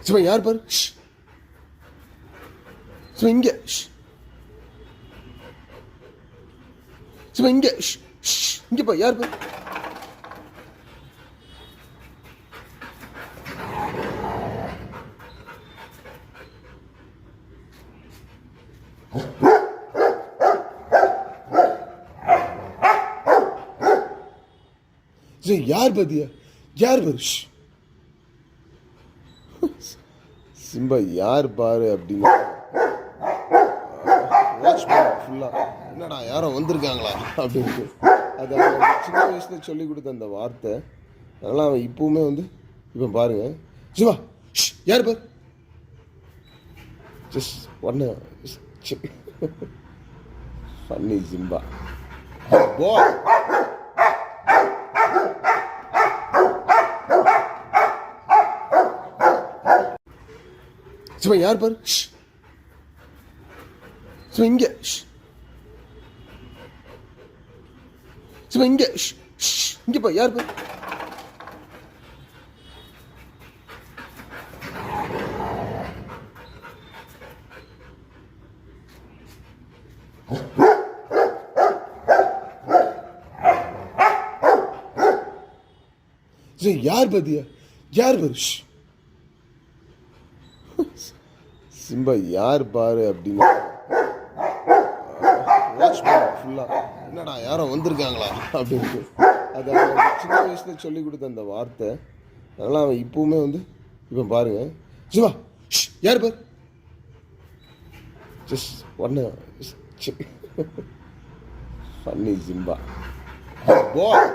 சும்மா யார் பாரு. சும்மா இங்க. சும்மா இங்க. இங்க பா யார் பாரு. யார் பாத்தியா யார் பாரு. சிம்பா யார் பாரு அப்படின்னு வாட்ச் பண்ண ஃபுல்லாக என்னடா யாரோ வந்திருக்காங்களா அப்படின்ட்டு அது அவன் சின்ன வயசுல சொல்லி கொடுத்த அந்த வார்த்தை. அதனால் அவன் இப்போவுமே வந்து இப்போ பாருங்க சிவா யார் பாரு ஜஸ்ட் ஒன்று ஃபன்னி சிம்பா பாய். சும்மா யார் பாரு. சும்மா இங்க. சும்மா இங்க. இங்க பா யார் பாரு. யார் பாத்தியா யார் பாரு. சிம்பா யார் பாரு அப்படின்னு வாட்ச் பண்ண ஃபுல்லாக என்னடா யாரோ வந்திருக்காங்களா அப்படின்ட்டு அது அவன் சின்ன வயசுல சொல்லி கொடுத்த அந்த வார்த்தை. அதனால் அவன் இப்போவுமே வந்து இப்போ பாருங்க சிவா யார் பாரு ஜஸ்ட் ஒன்று ஃபன்னி சிம்பா பாய்.